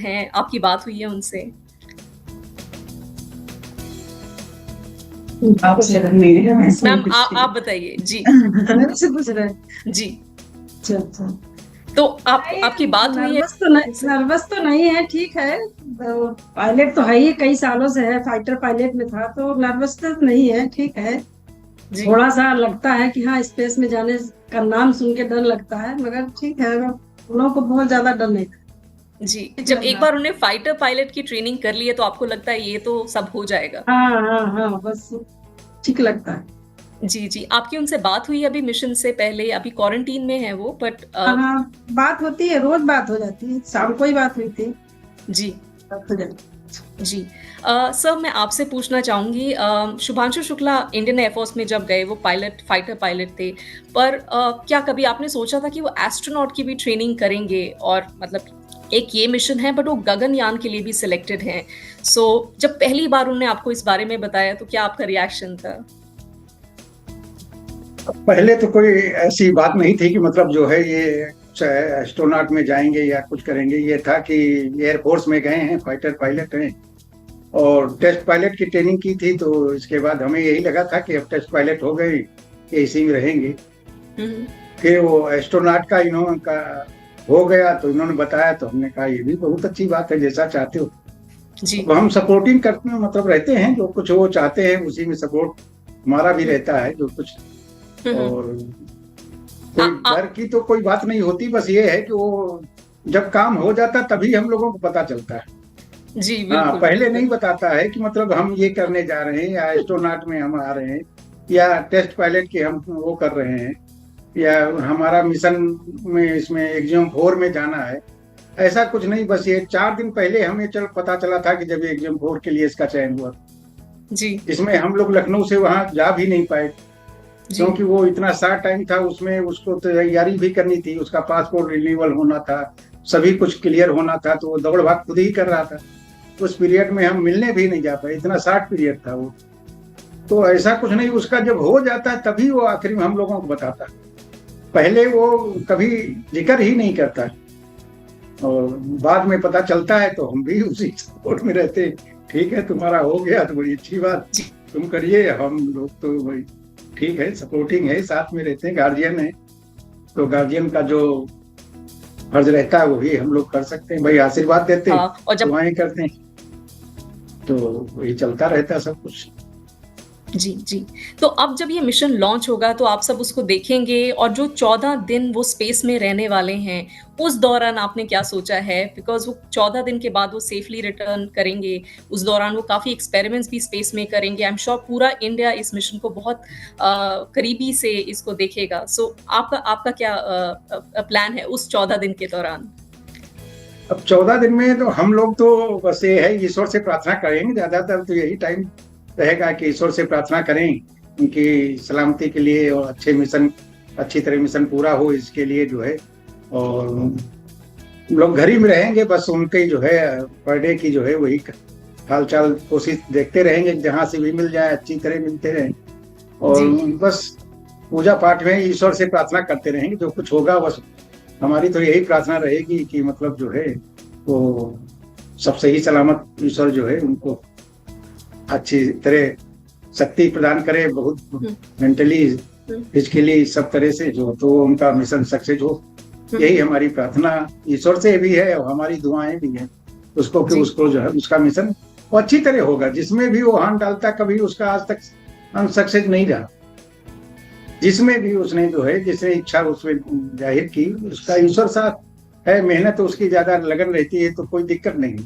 हैं, आपकी बात हुई है उनसे? आपसे नहीं है, मैं मैम कुछ आप बताइए जी। मेरे से पूछ रहे हैं। जी, अच्छा अच्छा। तो आप नहीं, आपकी बात हुई है उनसे? नर्वस तो नहीं है, ठीक है। पायलट तो है ही, कई सालों से है, फाइटर पायलट में था, तो नर्वस तो नहीं है, ठीक है। जी, थोड़ा सा लगता है कि हाँ, स्पेस में जाने का नाम सुन के डर लगता है, मगर ठीक है, उन लोगों को बहुत ज्यादा डर नहीं था, जी। ठीक जब लग एक रहा बार था। उन्हें फाइटर पायलट की ट्रेनिंग कर ली है तो आपको लगता है ये तो सब हो जाएगा? हाँ हाँ हाँ, बस ठीक लगता है। जी, जी। आपकी उनसे बात हुई अभी मिशन से पहले? अभी क्वारंटीन में है वो, बट हाँ हाँ, बात होती है, रोज बात हो जाती है, शाम को ही बात हुई थी, जी, बात हो जाती जी। सर मैं आपसे पूछना चाहूँगी, शुभांशु शुक्ला इंडियन एयरफोर्स में जब गए वो पायलट फाइटर पायलट थे, पर क्या कभी आपने सोचा था कि वो एस्ट्रोनॉट की भी ट्रेनिंग करेंगे? और मतलब एक ये मिशन है बट वो गगनयान के लिए भी सिलेक्टेड हैं। सो जब पहली बार उन्होंने आपको इस बारे में बताया तो क्या आपका रिएक्शन था? पहले तो कोई ऐसी बात नहीं थी कि मतलब जो है ये एस्ट्रोनॉट में जाएंगे या कुछ करेंगे। ये था कि एयरफोर्स में गए हैं, फाइटर पायलट हैं और टेस्ट पायलट की ट्रेनिंग की थी। तो इसके बाद हमें यही लगा था कि अब टेस्ट पायलट हो गए, ये इसी में रहेंगे। हुँ, फिर वो एस्ट्रोनॉट का इन्होंने का हो गया तो इन्होंने बताया, तो हमने कहा ये भी बहुत अच्छी बात है, जैसा चाहते हो। जी। अब हम सपोर्टिंग करते हैं, मतलब रहते हैं, जो कुछ वो चाहते हैं उसी में सपोर्ट हमारा भी हुँ, रहता है, जो कुछ। हुँ, हुँ। और आ कोई आ डर की तो कोई बात नहीं होती, बस ये है कि वो जब काम हो जाता तभी हम लोगों को पता चलता है। जी, हाँ, बिल्कुल, पहले नहीं बिल्कुल। बताता है कि मतलब हम ये करने जा रहे हैं या एस्ट्रोनॉट में हम आ रहे हैं या टेस्ट पायलट के हम वो कर रहे हैं या हमारा मिशन में इसमें एग्जाम 4 में जाना है। ऐसा कुछ नहीं, बस ये 4 दिन पहले हमें पता चला था कि जब एग्जाम 4 के लिए इसका चयन हुआ। जी, इसमें हम लोग लखनऊ से वहां जा भी नहीं पाए, जी। क्योंकि वो इतना शार्ट टाइम था, उसमें उसको तैयारी भी करनी थी, उसका पासपोर्ट रिन्यूअल होना था, सभी कुछ क्लियर होना था, तो वो दौड़ भाग खुद ही कर रहा था। उस पीरियड में हम मिलने भी नहीं जा पाए, इतना शार्ट पीरियड था वो। तो ऐसा कुछ नहीं, उसका जब हो जाता है तभी वो आखिरी में हम लोगों को बताता है, पहले वो कभी जिक्र ही नहीं करता। और बाद में पता चलता है तो हम भी उसी सपोर्ट में रहते हैं। ठीक है, तुम्हारा हो गया तो बड़ी अच्छी बात, जी, तुम करिए, हम लोग तो भाई ठीक है, सपोर्टिंग है, साथ में रहते हैं, गार्जियन है, तो गार्जियन का जो फर्ज रहता है वही हम लोग कर सकते हैं भाई, आशीर्वाद देते हैं, और जब दुआएं करते हैं, तो वही चलता रहता है सब कुछ। जी, जी। तो अब जब ये मिशन लॉन्च होगा तो आप सब उसको देखेंगे, और जो 14 दिन वो स्पेस में रहने वाले हैं, उस दौरान आपने क्या सोचा है? बिकॉज़ वो 14 दिन के बाद वो सेफली रिटर्न करेंगे, उस दौरान वो काफ़ी एक्सपेरिमेंट्स भी स्पेस में करेंगे। आई एम श्योर पूरा इंडिया इस मिशन को बहुत करीबी से इसको देखेगा। सो आपका आपका क्या प्लान है उस 14 दिन के दौरान? अब 14 दिन में तो हम लोग तो बस ये है, ईश्वर से प्रार्थना करेंगे, ज्यादातर तो यही टाइम रहेगा कि ईश्वर से प्रार्थना करें उनकी सलामती के लिए, और अच्छे मिशन, अच्छी तरह मिशन पूरा हो इसके लिए जो है। और लोग घर ही में रहेंगे, बस उनके जो है पर डे की जो है वही हाल चाल कोशिश देखते रहेंगे, जहां से भी मिल जाए अच्छी तरह मिलते रहें। और जी। बस पूजा पाठ में ईश्वर से प्रार्थना करते रहेंगे, जो कुछ होगा बस हमारी तो यही प्रार्थना रहेगी कि मतलब जो है वो सब सही सलामत ईश्वर जो है उनको अच्छी तरह शक्ति प्रदान करे, बहुत हुँ, मेंटली हुँ, फिजिकली सब तरह से, जो तो उनका मिशन सक्सेस हो, हुँ, यही हमारी प्रार्थना ईश्वर से भी है और हमारी दुआएं भी हैं उसको, कि जी। उसको जो है उसका मिशन वो अच्छी तरह होगा। जिसमें भी वो हाथ डालता कभी उसका आज तक अनसक्सेस नहीं रहा, जिसमें भी उसने जो है जिसने इच्छा उसमें जाहिर की, उसका ईश्वर साथ है, मेहनत उसकी ज्यादा लगन रहती है तो कोई दिक्कत नहीं।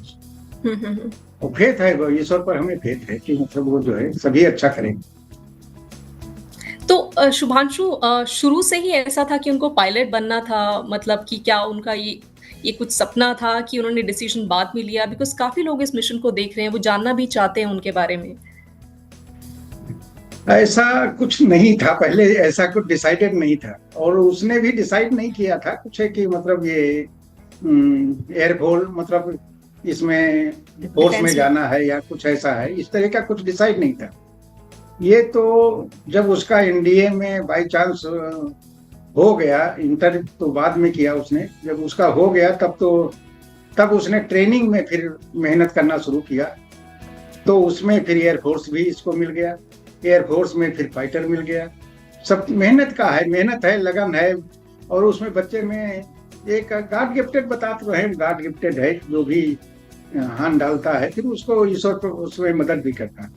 हुँ, हुँ, हुँ। और फेथ है, वो ईश्वर पर हमें फेथ है कि मतलब वो जो है सभी अच्छा करेंगे। तो शुभांशु, शुरू से ही ऐसा था कि उनको पायलट बनना था? मतलब कि क्या उनका ये कुछ सपना था कि उन्होंने डिसीजन बाद में लिया? बिकॉज़ काफ़ी लोग इस मिशन को देख रहे हैं, वो जानना भी चाहते हैं उनके बारे में। ऐसा कुछ नहीं था, पहले ऐसा कुछ डिसाइडेड नहीं था, और उसने भी डिसाइड नहीं किया था कुछ है कि मतलब ये एयरफोर्स मतलब इसमें फोर्स में डिफेंस में। जाना है या कुछ ऐसा है, इस तरह का कुछ डिसाइड नहीं था। ये तो जब उसका एनडीए में बाय चांस हो गया, इंटर तो बाद में किया उसने, जब उसका हो गया तब तो तब उसने ट्रेनिंग में फिर मेहनत करना शुरू किया, तो उसमें फिर एयरफोर्स भी इसको मिल गया, एयरफोर्स में फिर फाइटर मिल गया। सब मेहनत का है, मेहनत है, लगन है, और उसमें बच्चे में एक गॉड गिफ्टेड, बता तो रहे, गॉड गिफ्टेड है, जो भी हाथ डालता है फिर उसको ईश्वर तो उसमें मदद भी करता है।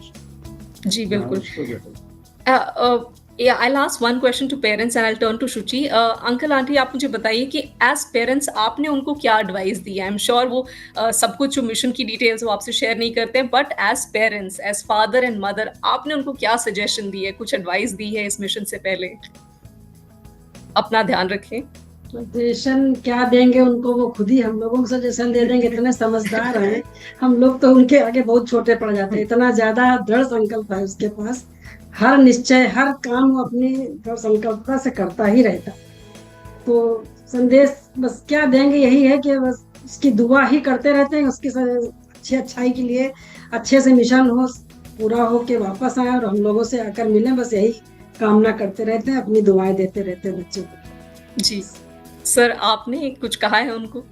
जी हाँ, बिल्कुल। उसको जो है। Yeah, I'll ask one question to parents and I'll turn to Shuchi. Uncle aunty, आप मुझे बताइए कि एज पेरेंट्स आपने उनको क्या एडवाइस दी है? आई एम श्योर वो सब कुछ जो मिशन की डिटेल्स वो आपसे शेयर नहीं करते हैं, but as parents, as father and mother, आपने उनको क्या सजेशन दी है, कुछ एडवाइस दी है इस मिशन से पहले? अपना ध्यान रखें। सजेशन क्या देंगे उनको, वो खुद ही हम लोगों को सजेशन दे देंगे, इतने समझदार हैं हम लोग, तो उनके आगे बहुत छोटे पड़ जाते हैं। इतना ज्यादा दृढ़ संकल्प है उसके पास, हर निश्चय, हर काम वो अपनी दृढ़ संकल्पता से करता ही रहता। तो संदेश बस क्या देंगे, यही है कि बस उसकी दुआ ही करते रहते हैं, उसकी अच्छी अच्छाई के लिए, अच्छे से मिशन हो, पूरा हो के वापस आए और हम लोगों से आकर मिले, बस यही कामना करते रहते हैं, अपनी दुआएं देते रहते हैं बच्चों को। जी सर, आपने कुछ कहा है उनको?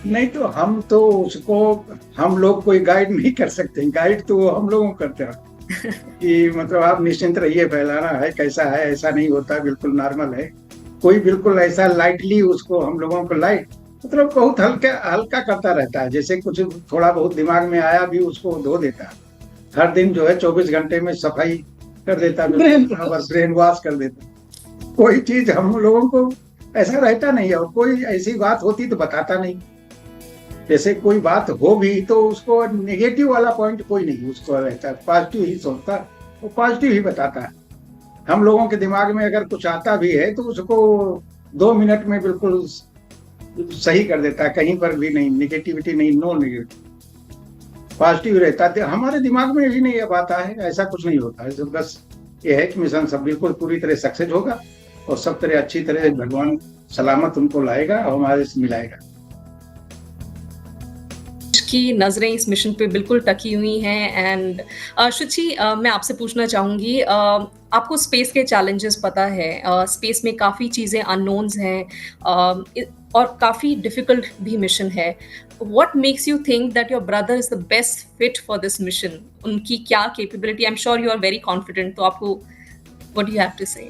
नहीं, तो हम तो उसको, हम लोग कोई गाइड नहीं कर सकते, गाइड तो हम लोगों को करते हैं कि मतलब आप निश्चिंत रहिए, फैलाना है, कैसा है, ऐसा नहीं होता, बिल्कुल नॉर्मल है। कोई बिल्कुल ऐसा लाइटली उसको, हम लोगों को लाइट मतलब बहुत हल्का हल्का करता रहता है, जैसे कुछ थोड़ा बहुत दिमाग में आया भी उसको धो देता है। हर दिन जो है 24 घंटे में सफाई कर देता है, ब्रेन वॉश कर देता। कोई चीज हम लोगों को ऐसा रहता नहीं है, और कोई ऐसी बात होती तो बताता नहीं। जैसे कोई बात हो भी तो उसको नेगेटिव वाला पॉइंट कोई नहीं उसको रहता, पॉजिटिव ही सोचता, वो पॉजिटिव ही बताता है। हम लोगों के दिमाग में अगर कुछ आता भी है तो उसको 2 मिनट में बिल्कुल सही कर देता है, कहीं पर भी नहीं नेगेटिविटी, नहीं, नो नेगेटिव, पॉजिटिव रहता है। हमारे दिमाग में भी नहीं अब आता है, ऐसा कुछ नहीं होता है। बस ये है कि मिशन सब बिल्कुल पूरी तरह सक्सेस होगा और सब तरह अच्छी तरह भगवान सलामत उनको लाएगा और हमारे से मिलाएगा। की नज़रें इस मिशन पे बिल्कुल टकी हुई हैं। एंड शुचि, मैं आपसे पूछना चाहूँगी, आपको स्पेस के चैलेंजेस पता है, स्पेस में काफ़ी चीज़ें अननोन्स हैं, और काफ़ी डिफ़िकल्ट भी मिशन है। What makes you think that your brother is the best fit for this mission? उनकी क्या capability? I am sure you are very confident, तो आपको what do you have to say?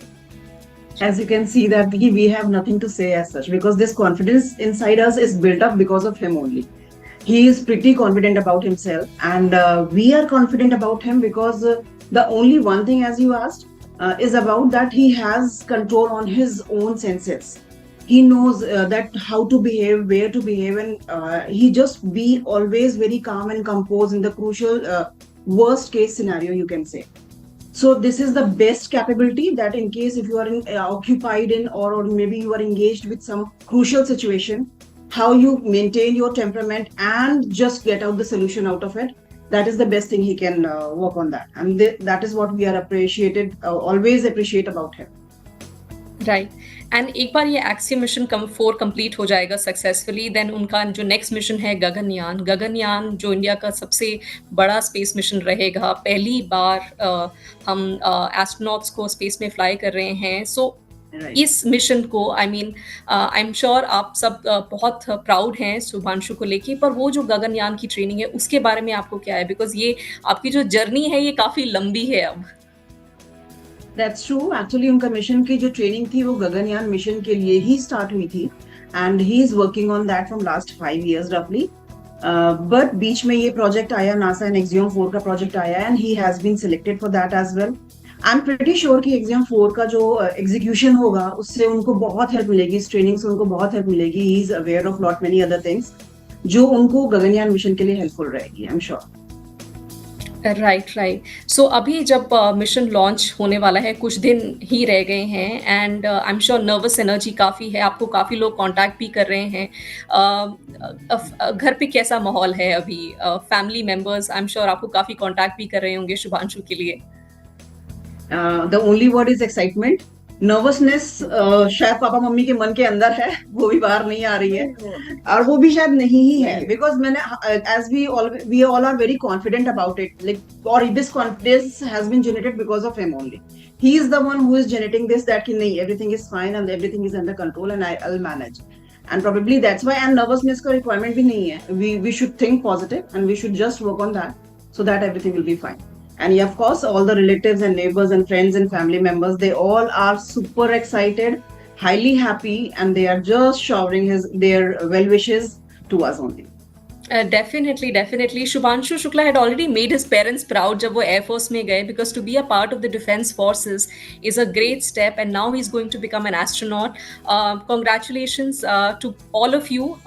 As you can see that we have nothing to say as such, because this confidence inside us is built up because of him only. He is pretty confident about himself, and we are confident about him because the only one thing, as you asked, is about that he has control on his own senses. He knows that how to behave, where to behave, and he just be always very calm and composed in the crucial worst case scenario, you can say. So this is the best capability, that in case if you are occupied in, or maybe you are engaged with some crucial situation, how you maintain your temperament and just get out the solution out of it. That is the best thing he can work on that, and that is what we are always appreciate about him. Right. And एक बार ये axiom mission 4 complete हो जाएगा successfully, then उनका जो next mission है गगनयान, जो India का सबसे बड़ा स्पेस मिशन रहेगा। पहली बार हम एस्ट्रोनॉट्स को स्पेस में फ्लाई कर रहे हैं। सो इस मिशन को, आई एम श्योर आप सब बहुत प्राउड हैं शुभांशु को लेके, पर वो जो गगनयान की ट्रेनिंग है उसके बारे में आपको क्या है? बिकॉज ये आपकी जो जर्नी है ये काफ़ी लंबी है अब। That's true. Actually, उनका मिशन की जो ट्रेनिंग थी वो गगनयान मिशन के लिए ही स्टार्ट हुई थी, and he is working on that from last 5 years roughly. But बीच में ये प्रोजेक्ट आया, नासा एंड एक्सियम 4 का प्रोजेक्ट आया, and he has been selected for that as well. I'm pretty sure कि एक्सियम 4 का जो एग्जीक्यूशन होगा उससे उनको बहुत हेल्प मिलेगी, इस ट्रेनिंग से उनको बहुत हेल्प मिलेगी. He is aware of lot many other things जो उनको गगनयान मिशन के लिए हेल्पफुल रहेगी, I'm sure. राइट। सो अभी जब मिशन लॉन्च होने वाला है, कुछ दिन ही रह गए हैं, and I am sure nervous energy काफ़ी है, आपको काफ़ी लोग कांटेक्ट भी कर रहे हैं। घर पे कैसा माहौल है अभी? Family members I am sure आपको काफ़ी कांटेक्ट भी कर रहे होंगे शुभांशु के लिए। The only word is excitement. Nervousness शायद पापा मम्मी के मन के अंदर है, वो भी बाहर नहीं आ रही है, और वो भी शायद नहीं ही है, बिकॉज मैंने as we all are very confident about it, like, और this confidence has been generated because of him only. He is the one who is generating this, that कि नहीं, everything is fine and everything is under control and I will manage. And probably that's why, and nervousness का requirement भी नहीं है. We should think positive and we should just work on that so that everything will be fine. And yeah, of course, all the relatives and neighbors and friends and family members, they all are super excited, highly happy, and they are just showering their well wishes to us only. Definitely. Shubhanshu Shukla had already made his parents proud जब वो Air Force में गए, because to be a part of the defense forces is a great step, and now he's going to become an astronaut. Congratulations to all of you.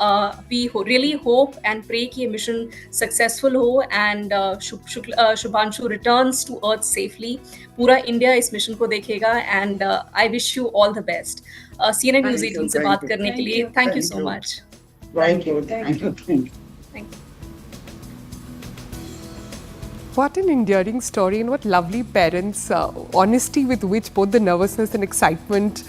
We really hope and pray कि ये mission successful हो, and Shubhanshu returns to Earth safely. पूरा India इस mission को देखेगा, and I wish you all the best. CNN News 18 से बात करने के लिए thank you so much. Thank you. Thank you. What an endearing story, and what lovely parents, honesty with which both the nervousness and excitement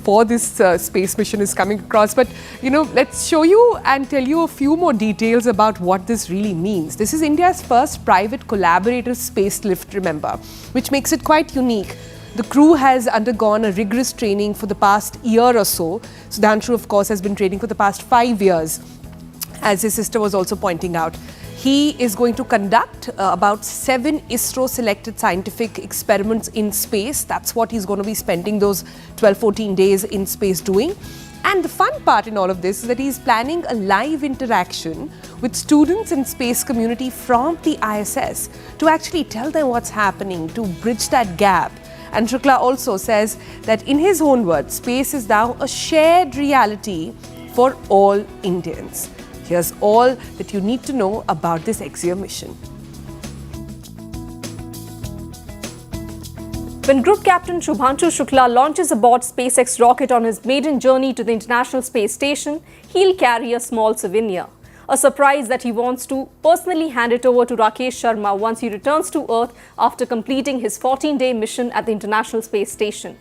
for this space mission is coming across. But let's show you and tell you a few more details about what this really means. This is India's first private collaborative space lift, remember, which makes it quite unique. The crew has undergone a rigorous training for the past year or so. Shubhanshu, of course, has been training for the past 5 years, as his sister was also pointing out. He is going to conduct about 7 ISRO-selected scientific experiments in space. That's what he's going to be spending those 12-14 days in space doing. And the fun part in all of this is that he's planning a live interaction with students and space community from the ISS to actually tell them what's happening, to bridge that gap. And Shukla also says that, in his own words, space is now a shared reality for all Indians. Here's all that you need to know about this Exia mission. When Group Captain Shubhanshu Shukla launches aboard SpaceX rocket on his maiden journey to the International Space Station, he'll carry a small souvenir. A surprise that he wants to personally hand it over to Rakesh Sharma once he returns to Earth after completing his 14-day mission at the International Space Station.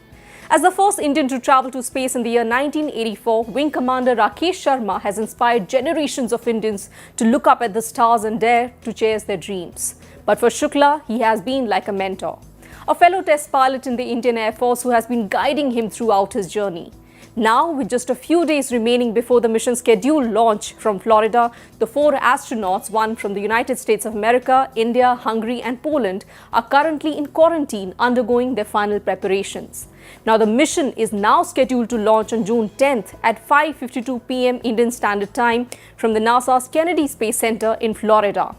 As the first Indian to travel to space in the year 1984, Wing Commander Rakesh Sharma has inspired generations of Indians to look up at the stars and dare to chase their dreams. But for Shukla, he has been like a mentor, a fellow test pilot in the Indian Air Force who has been guiding him throughout his journey. Now, with just a few days remaining before the mission's scheduled launch from Florida, the 4 astronauts, one from the United States of America, India, Hungary and Poland, are currently in quarantine undergoing their final preparations. Now, the mission is now scheduled to launch on June 10th at 5:52 p.m. Indian Standard Time from the NASA's Kennedy Space Center in Florida.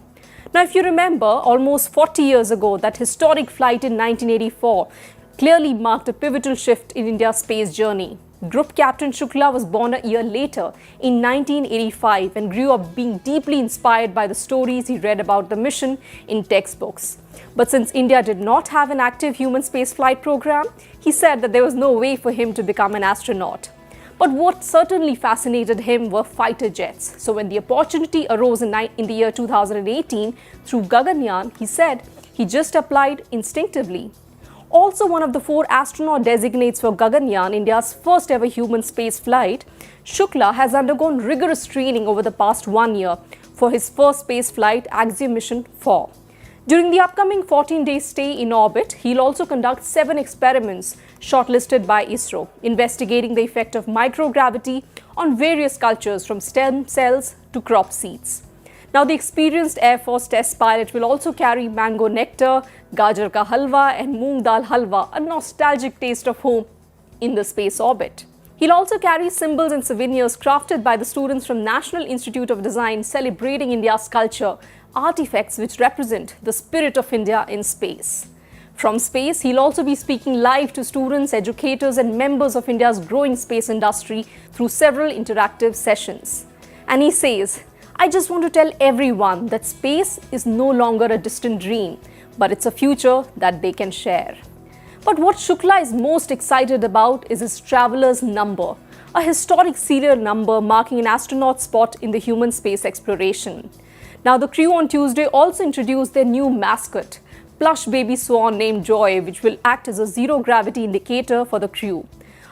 Now, if you remember, almost 40 years ago, that historic flight in 1984 clearly marked a pivotal shift in India's space journey. Group Captain Shukla was born a year later in 1985 and grew up being deeply inspired by the stories he read about the mission in textbooks. But since India did not have an active human spaceflight program, he said that there was no way for him to become an astronaut. But what certainly fascinated him were fighter jets. So when the opportunity arose in the year 2018 through Gaganyaan, he said he just applied instinctively. Also one of the 4 astronaut designates for Gaganyaan, India's first ever human space flight, Shukla has undergone rigorous training over the past 1 year for his first space flight, Exia Mission 4. During the upcoming 14-day stay in orbit, he'll also conduct 7 experiments shortlisted by ISRO, investigating the effect of microgravity on various cultures from stem cells to crop seeds. Now, the experienced Air Force test pilot will also carry mango nectar, gajar ka halwa and moong dal halwa, a nostalgic taste of home in the space orbit. He'll also carry symbols and souvenirs crafted by the students from National Institute of Design celebrating India's culture, artifacts which represent the spirit of India in space. From space, he'll also be speaking live to students, educators and members of India's growing space industry through several interactive sessions. And he says, I just want to tell everyone that space is no longer a distant dream, but it's a future that they can share. But what Shukla is most excited about is his traveler's number, a historic serial number marking an astronaut's spot in the human space exploration. Now, the crew on Tuesday also introduced their new mascot, plush baby swan named Joy, which will act as a zero-gravity indicator for the crew,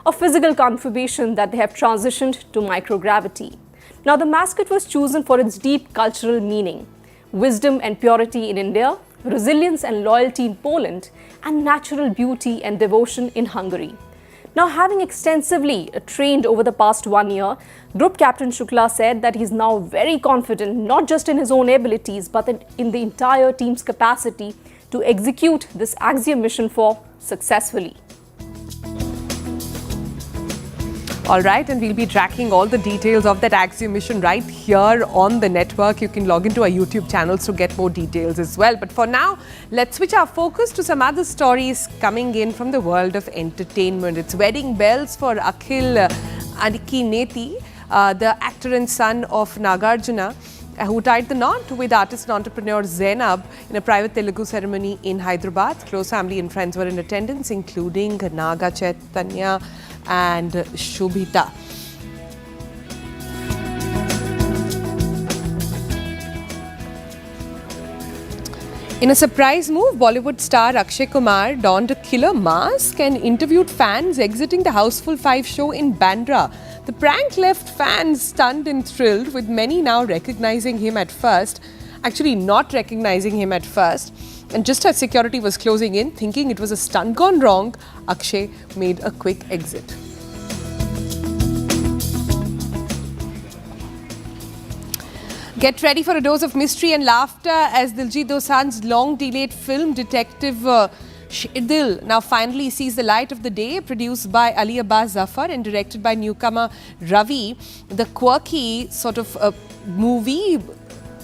a physical confirmation that they have transitioned to microgravity. Now, the mascot was chosen for its deep cultural meaning, wisdom and purity in India, resilience and loyalty in Poland, and natural beauty and devotion in Hungary. Now, having extensively trained over the past 1 year, Group Captain Shukla said that he's now very confident not just in his own abilities but in the entire team's capacity to execute this Axiom mission successfully. All right, and we'll be tracking all the details of that Axiom mission right here on the network. You can log into our YouTube channels to get more details as well. But for now, let's switch our focus to some other stories coming in from the world of entertainment. It's wedding bells for Akhil Adikineti, the actor and son of Nagarjuna, who tied the knot with artist and entrepreneur Zainab in a private Telugu ceremony in Hyderabad. Close family and friends were in attendance, including Naga Chaitanya and Shubhita. In a surprise move, Bollywood star Akshay Kumar donned a killer mask and interviewed fans exiting the Houseful 5 show in Bandra. The prank left fans stunned and thrilled, with many now recognizing him at first, actually not recognizing him at first. And just as security was closing in, thinking it was a stunt gone wrong, Akshay made a quick exit. Get ready for a dose of mystery and laughter as Diljit Dosanjh's long-delayed film Detective Shidil now finally sees the light of the day. Produced by Ali Abbas Zafar and directed by newcomer Ravi, the quirky sort of movie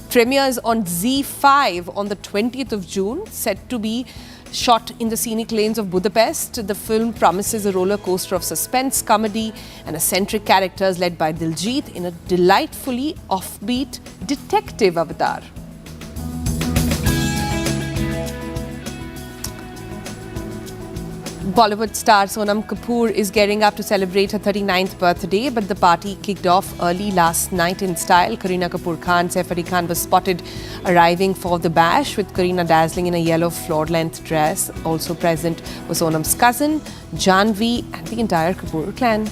premieres on Z5 on the 20th of June, set to be shot in the scenic lanes of Budapest. The film promises a roller coaster of suspense, comedy and eccentric characters led by Diljit in a delightfully offbeat detective avatar. Bollywood star Sonam Kapoor is gearing up to celebrate her 39th birthday, but the party kicked off early last night in style. Kareena Kapoor Khan, Saif Ali Khan was spotted arriving for the bash, with Kareena dazzling in a yellow floor-length dress. Also present was Sonam's cousin, Janvi, and the entire Kapoor clan.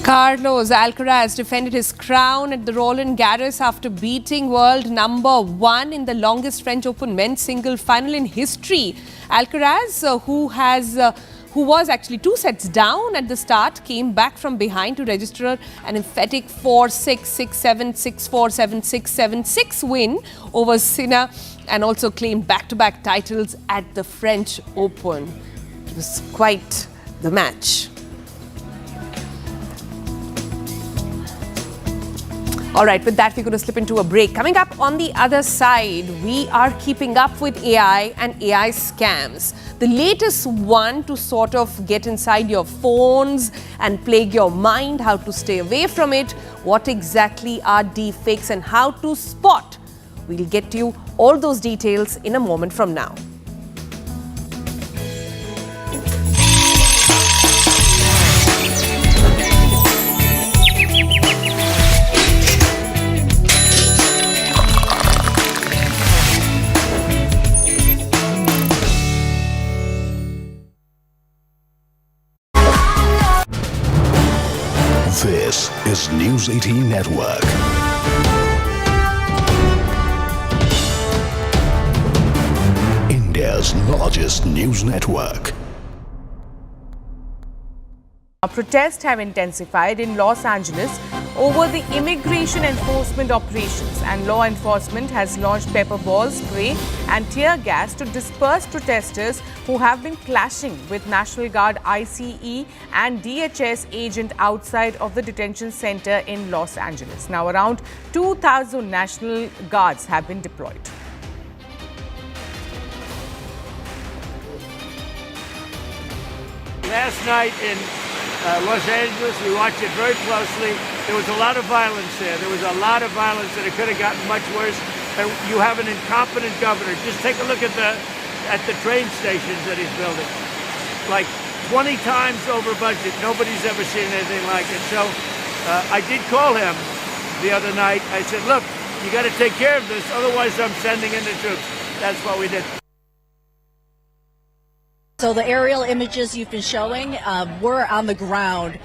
Carlos Alcaraz defended his crown at the Roland Garros after beating world number 1 in the longest French Open men's single final in history. Alcaraz, who was actually 2 sets down at the start, came back from behind to register an emphatic 4-6, 6-7, 6-4, 7-6, 7-6 win over Sinner, and also claimed back-to-back titles at the French Open. It was quite the match. All right, with that, we're going to slip into a break. Coming up on the other side, we are keeping up with AI and AI scams. The latest one to sort of get inside your phones and plague your mind, how to stay away from it, what exactly are deepfakes and how to spot. We'll get to you all those details in a moment from now. This is News 18 Network. India's largest news network. Protests have intensified in Los Angeles over the immigration enforcement operations, and law enforcement has launched pepper ball, spray and tear gas to disperse protesters who have been clashing with National Guard ICE and DHS agent outside of the detention center in Los Angeles. Now, around 2,000 National Guards have been deployed. Last night in Los Angeles, we watched it very closely. There was a lot of violence there. There was a lot of violence, and it could have gotten much worse. And you have an incompetent governor. Just take a look at the train stations that he's building. Like 20 times over budget. Nobody's ever seen anything like it. So I did call him the other night. I said, look, you got to take care of this. Otherwise, I'm sending in the troops. That's what we did. So the aerial images you've been showing were on the ground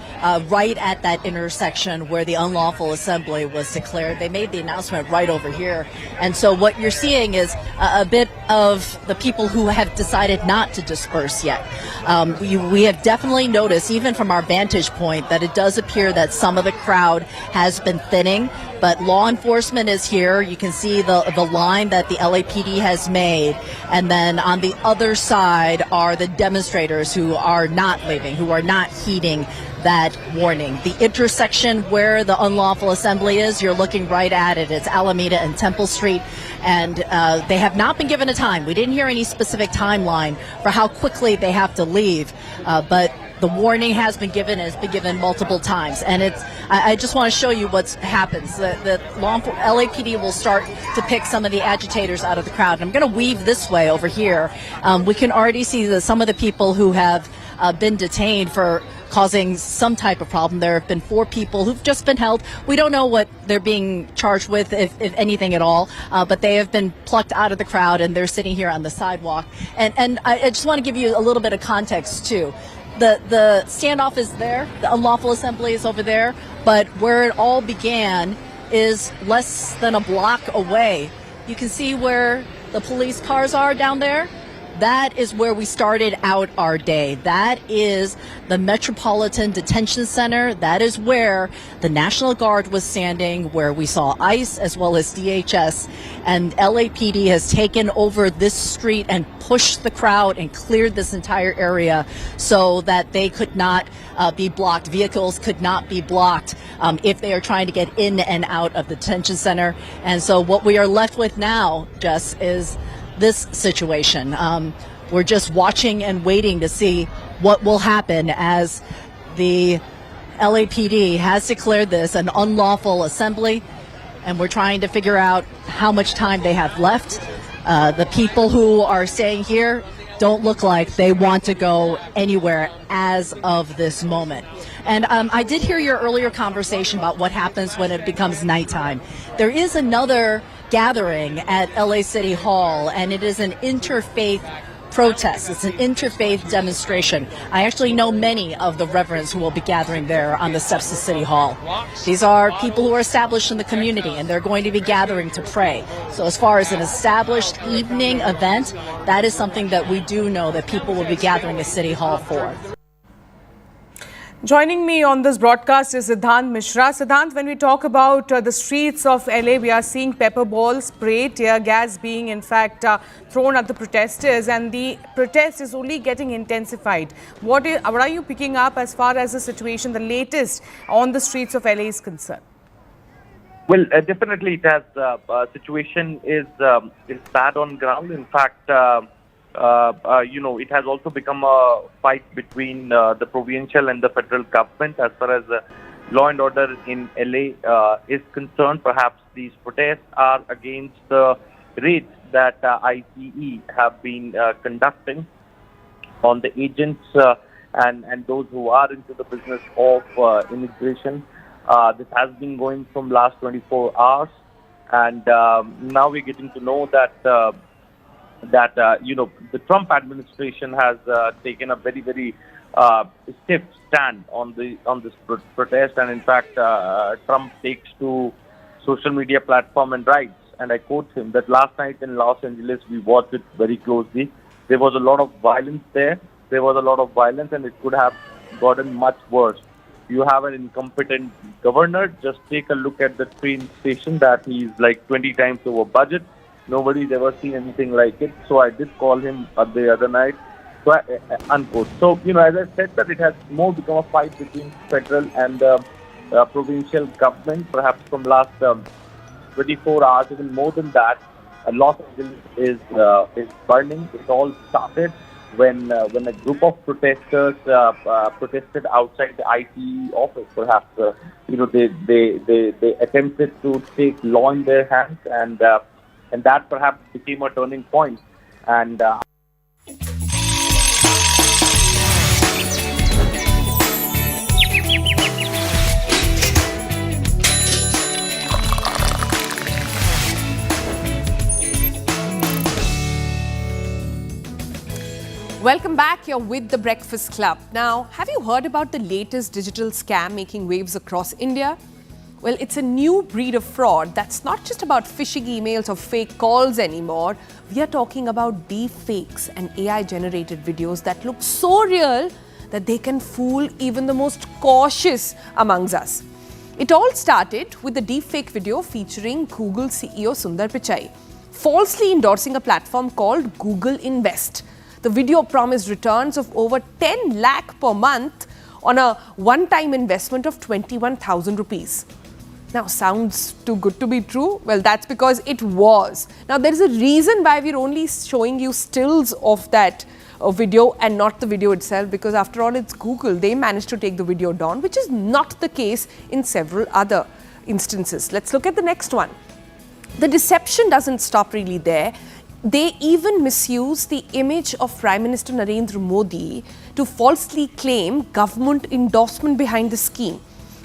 right at that intersection where the unlawful assembly was declared. They made the announcement right over here. And so what you're seeing is a bit of the people who have decided not to disperse yet. We have definitely noticed, even from our vantage point, that it does appear that some of the crowd has been thinning. But law enforcement is here. You can see the line that the LAPD has made. And then on the other side are the demonstrators who are not leaving, who are not heeding that warning. The intersection where the unlawful assembly is, you're looking right at it. It's Alameda and Temple Street. And they have not been given a time. We didn't hear any specific timeline for how quickly they have to leave. But the warning has been given, and it's been given multiple times. And I just want to show you what happens. The LAPD will start to pick some of the agitators out of the crowd. I'm going to weave this way over here. We can already see that some of the people who have been detained for causing some type of problem. There have been 4 people who've just been held. We don't know what they're being charged with, if anything at all, but they have been plucked out of the crowd, and they're sitting here on the sidewalk. And I just want to give you a little bit of context, too. The standoff is there, the unlawful assembly is over there, but where it all began is less than a block away. You can see where the police cars are down there. That is where we started out our day. That is the Metropolitan Detention Center. That is where the National Guard was standing, where we saw ICE as well as DHS. And LAPD has taken over this street and pushed the crowd and cleared this entire area so that they could not be blocked. Vehicles could not be blocked if they are trying to get in and out of the detention center. And so what we are left with now, Jess, is this situation. We're just watching and waiting to see what will happen as the LAPD has declared this an unlawful assembly, and we're trying to figure out how much time they have left. The people who are staying here don't look like they want to go anywhere as of this moment. And I did hear your earlier conversation about what happens when it becomes nighttime. There is another gathering at LA City Hall, and it is an interfaith protest. It's an interfaith demonstration. I actually know many of the reverends who will be gathering there on the steps of City Hall. These are people who are established in the community, and they're going to be gathering to pray. So as far as an established evening event, that is something that we do know that people will be gathering at City Hall for. Joining me on this broadcast is Siddhant Mishra. Siddhant, when we talk about the streets of LA, we are seeing pepper ball, spray, tear gas being in fact thrown at the protesters, and the protest is only getting intensified. What are you picking up as far as the situation, the latest on the streets of LA is concerned? Well, definitely it has. Situation is bad on ground. In fact, it has also become a fight between the provincial and the federal government as far as law and order in LA is concerned. Perhaps these protests are against the raids that ICE have been conducting on the agents and those who are into the business of immigration. This has been going from last 24 hours, and now we're getting to know that the Trump administration has taken a very, very stiff stand on this protest, and in fact, Trump takes to social media platform and writes, and I quote him, that last night in Los Angeles we watched it very closely. There was a lot of violence there. There was a lot of violence, and it could have gotten much worse. You have an incompetent governor. Just take a look at the train station that he's like 20 times over budget. Nobody's ever seen anything like it. So I did call him the other night. So unquote. So, as I said, that it has more become a fight between federal and provincial government, perhaps from last 24 hours, even more than that. Los Angeles is burning. It all started when a group of protesters protested outside the ICE office. Perhaps they attempted to take law in their hands, and that perhaps became a turning point. And Welcome back. You're with the Breakfast Club. Now, have you heard about the latest digital scam making waves across India? Well, it's a new breed of fraud that's not just about phishing emails or fake calls anymore. We are talking about deepfakes and AI-generated videos that look so real that they can fool even the most cautious amongst us. It all started with a deepfake video featuring Google CEO Sundar Pichai, falsely endorsing a platform called Google Invest. The video promised returns of over 10 lakh per month on a one-time investment of 21,000 rupees. Now, sounds too good to be true? Well, that's because it was. Now, there is a reason why we're only showing you stills of that video and not the video itself, because after all, it's Google. They managed to take the video down, which is not the case in several other instances. Let's look at the next one. The deception doesn't stop really there. They even misuse the image of Prime Minister Narendra Modi to falsely claim government endorsement behind the scheme.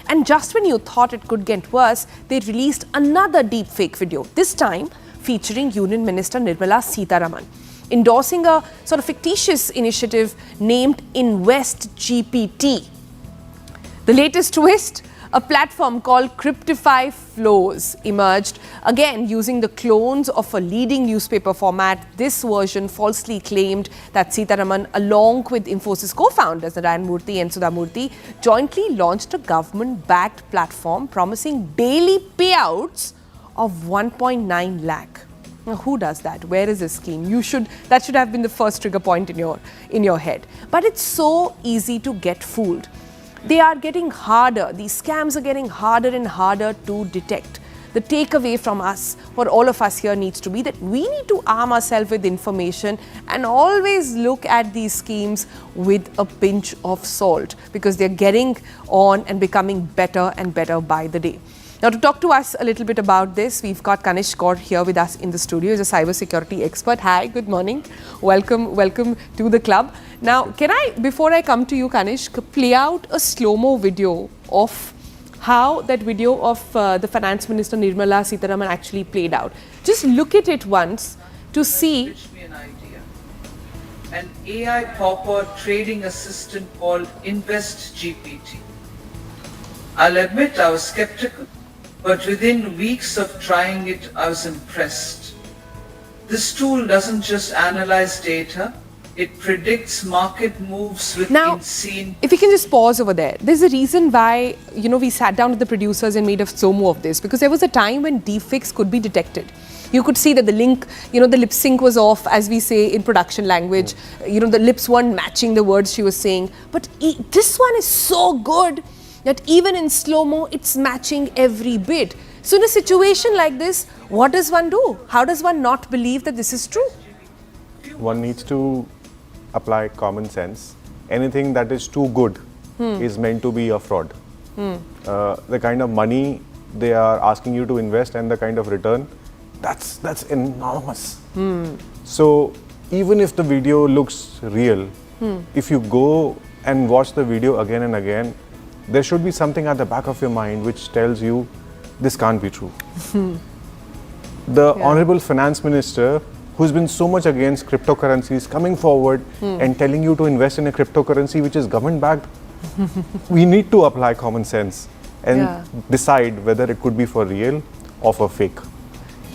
And just when you thought it could get worse, they released another deepfake video, this time featuring Union Minister Nirmala Sitharaman, endorsing a sort of fictitious initiative named Invest GPT. The latest twist? A platform called Cryptify Flows emerged, again using the clones of a leading newspaper format. This version falsely claimed that Sitharaman, along with Infosys co-founders Narayan Murthy and Sudha Murthy, jointly launched a government-backed platform promising daily payouts of 1.9 lakh. Now, who does that? Where is this scheme? That should have been the first trigger point in your head. But it's so easy to get fooled. They are getting harder. These scams are getting harder and harder to detect. The takeaway from us, for all of us here, needs to be that we need to arm ourselves with information and always look at these schemes with a pinch of salt, because they're getting on and becoming better and better by the day. Now, to talk to us a little bit about this, we've got Kanish Kaur here with us in the studio. He's a cybersecurity expert. Hi, good morning. Welcome to the club. Now, can I, before I come to you, Kanish, play out a slow-mo video of how that video of the Finance Minister Nirmala Sitharaman actually played out? Just look at it once to see. Pitch me an idea. An AI pauper trading assistant called Invest GPT. I'll admit I was skeptical, but within weeks of trying it, I was impressed. This tool doesn't just analyze data, it predicts market moves with insane... If we can just pause over there. There's a reason why, we sat down with the producers and made a slow-mo of this, because there was a time when deepfakes could be detected. You could see that the link, the lip sync was off, as we say in production language. The lips weren't matching the words she was saying. But this one is so good that even in slow-mo, it's matching every bit. So in a situation like this, what does one do? How does one not believe that this is true? One needs to apply common sense. Anything that is too good is meant to be a fraud. The kind of money they are asking you to invest and the kind of return, that's enormous. So even if the video looks real, if you go and watch the video again and again, there should be something at the back of your mind which tells you this can't be true. The Honorable Finance Minister, who's been so much against cryptocurrencies, coming forward and telling you to invest in a cryptocurrency which is government-backed, we need to apply common sense and decide whether it could be for real or for fake.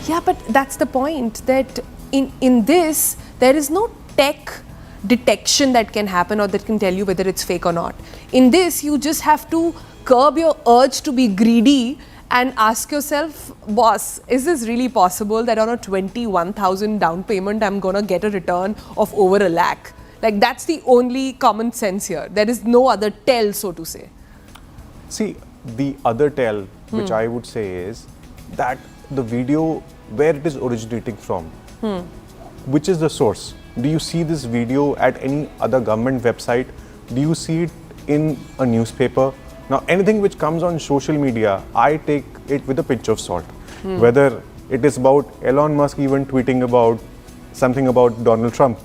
Yeah, but that's the point, that in this, there is no tech detection that can happen or that can tell you whether it's fake or not. In this, you just have to curb your urge to be greedy and ask yourself, boss, is this really possible that on a 21,000 down payment, I'm going to get a return of over a lakh? Like, that's the only common sense here. There is no other tell, so to say. See, the other tell, which I would say is that the video, where it is originating from, which is the source? Do you see this video at any other government website? Do you see it in a newspaper? Now, anything which comes on social media, I take it with a pinch of salt. Whether it is about Elon Musk even tweeting about something about Donald Trump,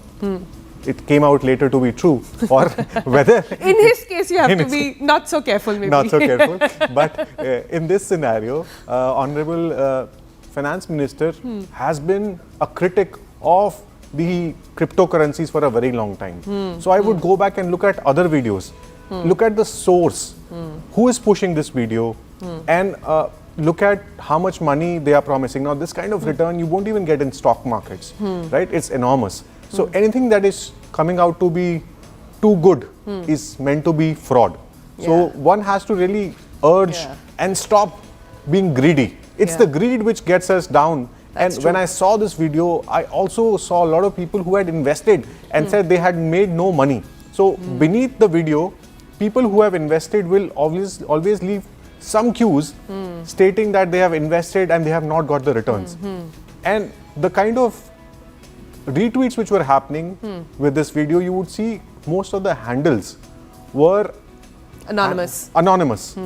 it came out later to be true, or whether... In his case, you have to be not so careful, maybe. Not so careful. But in this scenario, Honorable Finance Minister has been a critic of the cryptocurrencies for a very long time. So I would go back and look at other videos, look at the source, who is pushing this video, and look at how much money they are promising. Now, this kind of return you won't even get in stock markets, right? It's enormous. So anything that is coming out to be too good is meant to be fraud. So one has to really urge and stop being greedy. It's the greed which gets us down. That's and when I saw this video, I also saw a lot of people who had invested and said they had made no money. So beneath the video, people who have invested will always leave some cues stating that they have invested and they have not got the returns. And the kind of retweets which were happening with this video, you would see most of the handles were anonymous.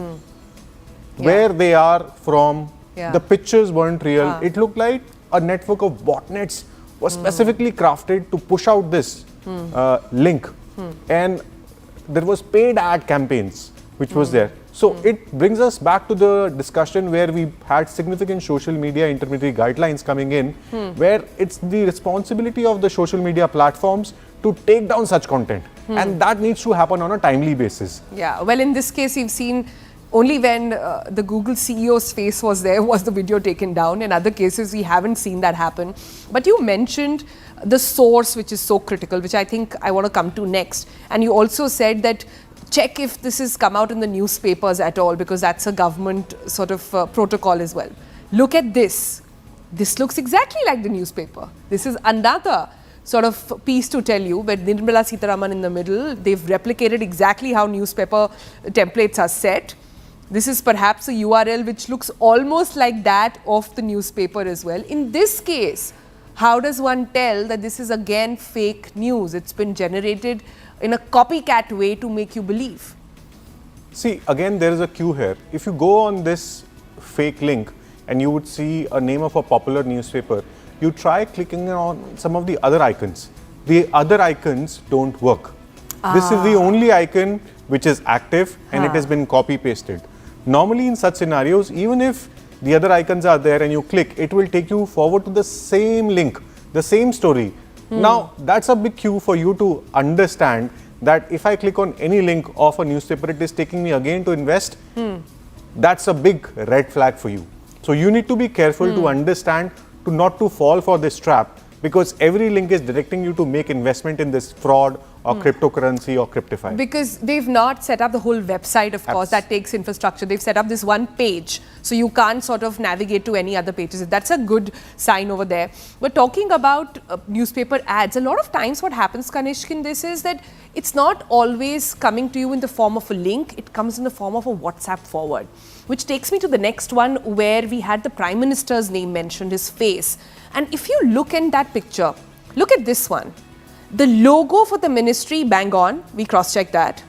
Where they are from, the pictures weren't real. It looked like a network of botnets was specifically crafted to push out this link. And there was paid ad campaigns which was there. So it brings us back to the discussion where we had significant social media intermediary guidelines coming in, where it's the responsibility of the social media platforms to take down such content. And that needs to happen on a timely basis. Yeah, well, in this case, we've seen only when the Google CEO's face was there was the video taken down. In other cases, we haven't seen that happen. But you mentioned the source, which is so critical, which I think I want to come to next. And you also said that check if this has come out in the newspapers at all, because that's a government sort of protocol as well. Look at this. This looks exactly like the newspaper. This is another sort of piece to tell you, with Nirmala Sitharaman in the middle. They've replicated exactly how newspaper templates are set. This is perhaps a URL which looks almost like that of the newspaper as well. In this case, how does one tell that this is again fake news? It's been generated in a copycat way to make you believe. See, again, there is a cue here. If you go on this fake link and you would see a name of a popular newspaper, you try clicking on some of the other icons. The other icons don't work. This is the only icon which is active and it has been copy pasted. Normally in such scenarios, even if the other icons are there and you click, it will take you forward to the same link, the same story. Now, that's a big cue for you to understand that if I click on any link of a newspaper, it is taking me again to invest. That's a big red flag for you. So you need to be careful to understand to not to fall for this trap, because every link is directing you to make investment in this fraud or cryptocurrency or Cryptify. Because they've not set up the whole website, of course, that takes infrastructure. They've set up this one page, so you can't sort of navigate to any other pages. That's a good sign over there. But talking about newspaper ads, a lot of times what happens, Kanishk, in this is that it's not always coming to you in the form of a link, it comes in the form of a WhatsApp forward. Which takes me to the next one, where we had the Prime Minister's name mentioned, his face. And if you look in that picture, look at this one. The logo for the ministry, bang on, we cross-checked that.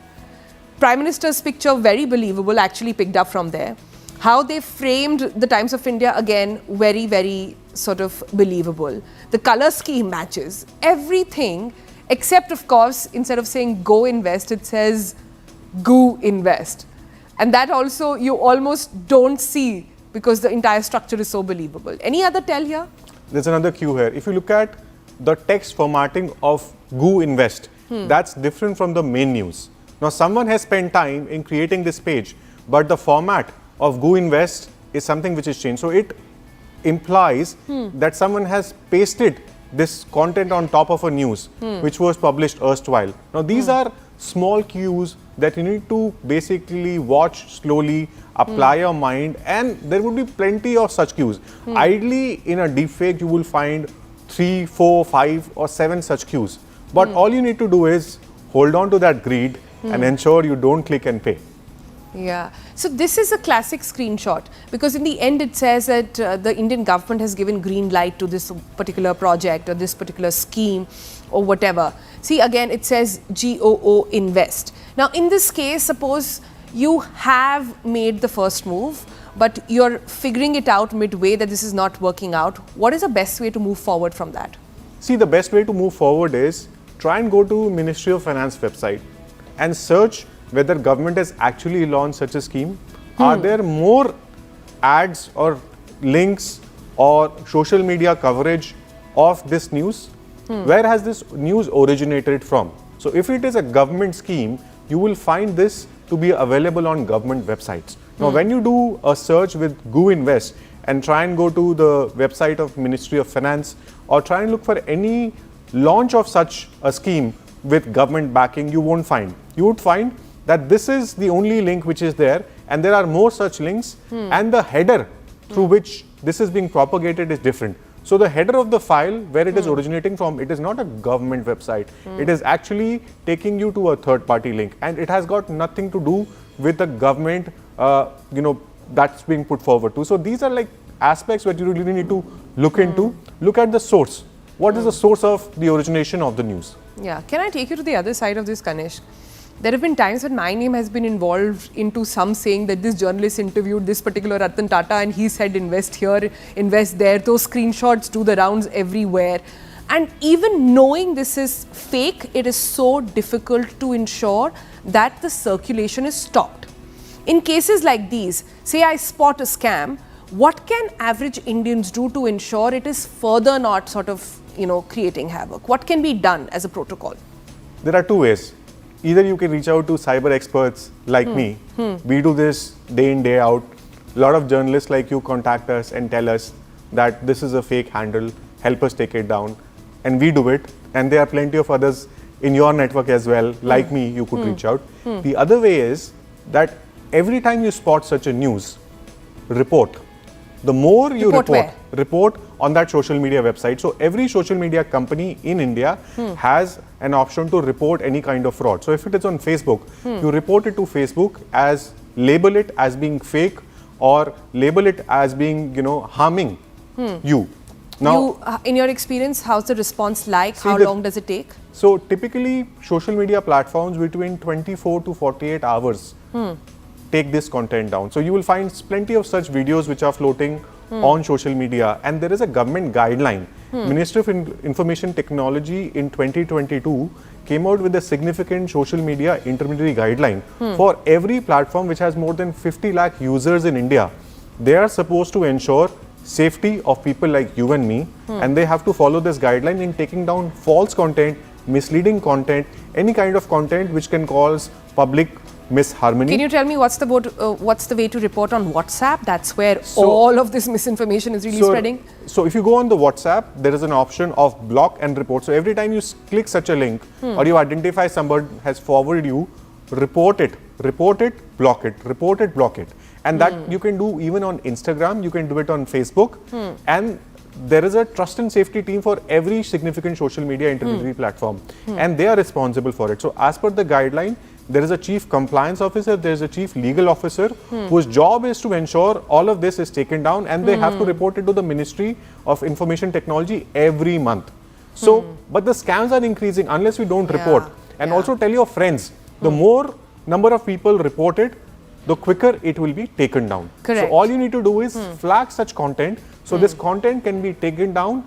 Prime Minister's picture, very believable, actually picked up from there. How they framed the Times of India, again, very, very sort of believable. The color scheme matches. Everything, except, of course, instead of saying go invest, it says goo invest. And that also you almost don't see because the entire structure is so believable. Any other tell here? There's another cue here. If you look at the text formatting of Goo Invest, that's different from the main news. Now, someone has spent time in creating this page, but the format of Goo Invest is something which is changed. So it implies that someone has pasted this content on top of a news which was published erstwhile. Now, these are small cues that you need to basically watch slowly, apply your mind, and there would be plenty of such cues. Ideally, in a deepfake, you will find 3, 4, 5 or 7 such cues. But all you need to do is hold on to that greed and ensure you don't click and pay. Yeah. So this is a classic screenshot, because in the end it says that the Indian government has given green light to this particular project or this particular scheme or whatever. See, again, it says GOO invest. Now, in this case, suppose you have made the first move, but you're figuring it out midway that this is not working out. What is the best way to move forward from that? See, the best way to move forward is try and go to Ministry of Finance website and search whether government has actually launched such a scheme. Are there more ads or links or social media coverage of this news? Where has this news originated from? So if it is a government scheme, you will find this to be available on government websites. Now, when you do a search with GoInvest and try and go to the website of Ministry of Finance or try and look for any launch of such a scheme with government backing, you won't find. You would find that this is the only link which is there, and there are more such links, and the header through which this is being propagated is different. So the header of the file where it is originating from, it is not a government website. It is actually taking you to a third-party link, and it has got nothing to do with the government, that's being put forward to. So these are like aspects that you really need to look into. Look at the source. What is the source of the origination of the news? Yeah. Can I take you to the other side of this, Ganesh? There have been times when my name has been involved into some saying that this journalist interviewed this particular Ratan Tata and he said invest here, invest there. Those screenshots do the rounds everywhere. And even knowing this is fake, it is so difficult to ensure that the circulation is stopped. In cases like these, say I spot a scam, what can average Indians do to ensure it is further not sort of, creating havoc? What can be done as a protocol? There are two ways. Either you can reach out to cyber experts like me. We do this day in, day out. A lot of journalists like you contact us and tell us that this is a fake handle, help us take it down. And we do it. And there are plenty of others in your network as well, like me, you could reach out. The other way is that every time you spot such a news, report. The more you report on that social media website. So every social media company in India has an option to report any kind of fraud. So if it is on Facebook, you report it to Facebook, as label it as being fake or label it as being, harming you. Now, in your experience, how's the response like? How long does it take? So typically, social media platforms between 24 to 48 hours take this content down. So you will find plenty of such videos which are floating on social media, and there is a government guideline. Ministry of Information Technology in 2022 came out with a significant social media intermediary guideline for every platform which has more than 50 lakh users in India. They are supposed to ensure safety of people like you and me, and they have to follow this guideline in taking down false content, misleading content, any kind of content which can cause public misharmony. Can you tell me what's the way to report on WhatsApp? That's where all of this misinformation is really spreading. So if you go on the WhatsApp, there is an option of block and report. So every time you click such a link or you identify somebody has forwarded you, report it, block it, report it, block it. And that you can do even on Instagram, you can do it on Facebook. And there is a trust and safety team for every significant social media intermediary platform. And they are responsible for it. So as per the guideline, there is a chief compliance officer, there is a chief legal officer whose job is to ensure all of this is taken down, and they have to report it to the Ministry of Information Technology every month. So, but the scams are increasing unless we don't report. And also tell your friends, the more number of people report it, the quicker it will be taken down. Correct. So all you need to do is flag such content. So this content can be taken down,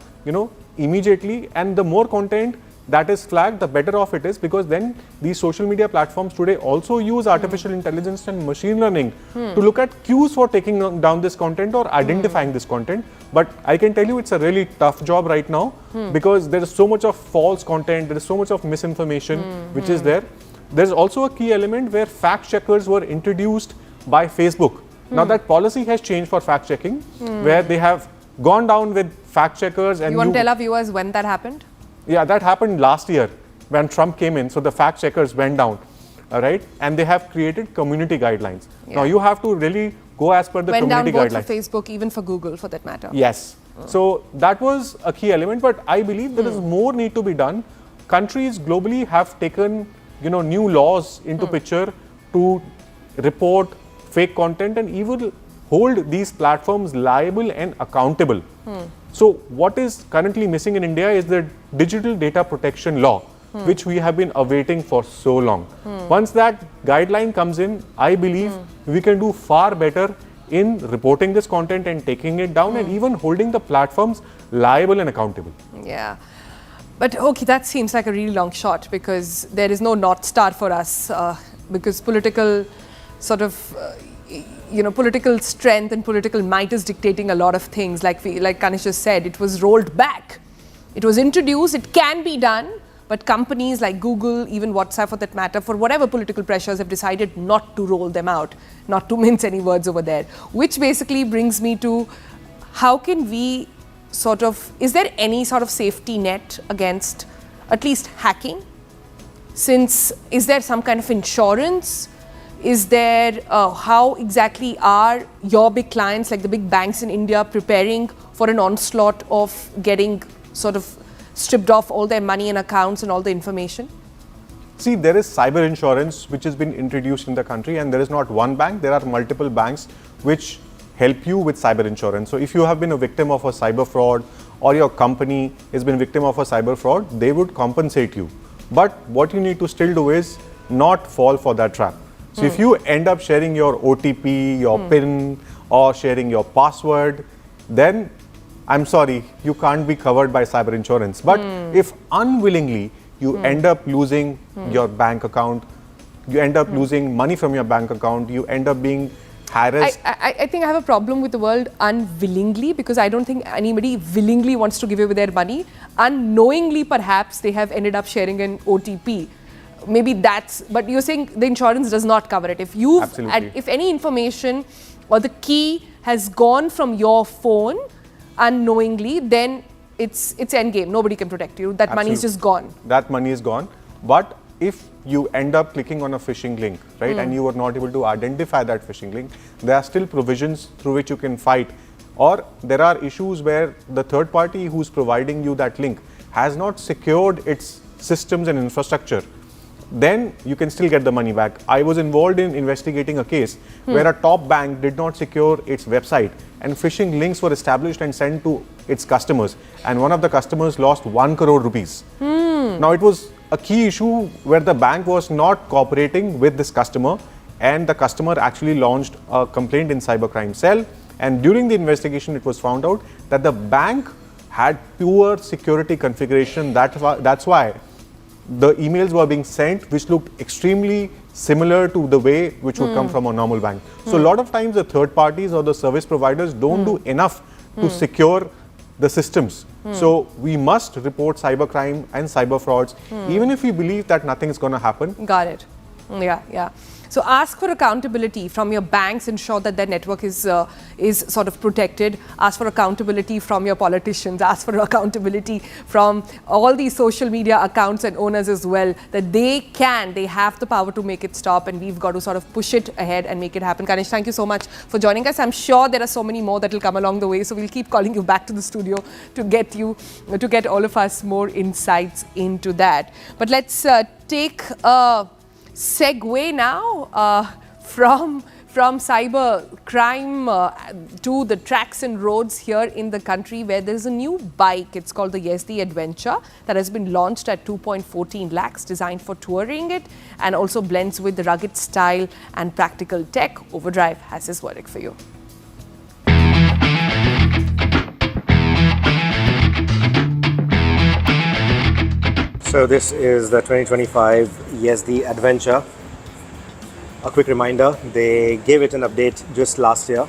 immediately, and the more content that is flagged, the better off it is, because then these social media platforms today also use artificial intelligence and machine learning to look at cues for taking down this content or identifying this content. But I can tell you it's a really tough job right now because there is so much of false content, there is so much of misinformation which is there. There is also a key element where fact checkers were introduced by Facebook. Now that policy has changed for fact checking, where they have gone down with fact checkers. And you want to tell our viewers when that happened? Yeah, that happened last year when Trump came in. So the fact checkers went down, all right? And they have created community guidelines. Now you have to really go as per the community guidelines. Went down both for Facebook, even for Google for that matter. Yes. So that was a key element, but I believe there is more need to be done. Countries globally have taken, new laws into picture to report fake content and even hold these platforms liable and accountable. So what is currently missing in India is the digital data protection law, which we have been awaiting for so long. Once that guideline comes in, I believe we can do far better in reporting this content and taking it down and even holding the platforms liable and accountable. Yeah. But okay, that seems like a really long shot because there is no North Star for us because political sort of political strength and political might is dictating a lot of things. Like Ganesh just said, it was rolled back It was introduced, it can be done, but companies like Google, even WhatsApp for that matter, for whatever political pressures, have decided not to roll them out, not to mince any words over there. Which basically brings me to, how can we sort of, is there any sort of safety net against at least hacking? Since, is there some kind of insurance? Is there, how exactly are your big clients, like the big banks in India, preparing for an onslaught of getting sort of stripped off all their money and accounts and all the information? See, there is cyber insurance which has been introduced in the country, and there is not one bank, there are multiple banks which help you with cyber insurance. So if you have been a victim of a cyber fraud, or your company has been victim of a cyber fraud, they would compensate you. But what you need to still do is not fall for that trap. So if you end up sharing your OTP, your PIN, or sharing your password, then I'm sorry, you can't be covered by cyber insurance. But if unwillingly you end up losing your bank account, you end up losing money from your bank account, you end up being harassed. I think I have a problem with the word unwillingly, because I don't think anybody willingly wants to give away their money. Unknowingly, perhaps, they have ended up sharing an OTP. Maybe that's, but you're saying the insurance does not cover it. If you, if any information or the key has gone from your phone unknowingly, then it's end game. Nobody can protect you. That money is just gone. That money is gone. But if you end up clicking on a phishing link, right, and you were not able to identify that phishing link, there are still provisions through which you can fight. Or there are issues where the third party who's providing you that link has not secured its systems and infrastructure. Then you can still get the money back. I was involved in investigating a case where a top bank did not secure its website, and phishing links were established and sent to its customers, and one of the customers lost 1 crore rupees. Now it was a key issue where the bank was not cooperating with this customer, and the customer actually launched a complaint in cybercrime cell, and during the investigation it was found out that the bank had poor security configuration. That's why the emails were being sent which looked extremely similar to the way which would come from a normal bank. So a lot of times the third parties or the service providers don't do enough to secure the systems. So we must report cybercrime and cyber frauds, even if we believe that nothing is going to happen. Got it. Yeah. So ask for accountability from your banks, ensure that their network is sort of protected. Ask for accountability from your politicians. Ask for accountability from all these social media accounts and owners as well, that they have the power to make it stop, and we've got to sort of push it ahead and make it happen. Ganesh, thank you so much for joining us. I'm sure there are so many more that will come along the way, so we'll keep calling you back to the studio to get all of us more insights into that. But let's take a segue now from cyber crime to the tracks and roads here in the country, where there's a new bike. It's called the Yezdi Adventure, that has been launched at 2.14 lakhs, designed for touring it, and also blends with the rugged style and practical tech. Overdrive has his verdict for you. So this is the 2025 Yezdi Adventure. A quick reminder, they gave it an update just last year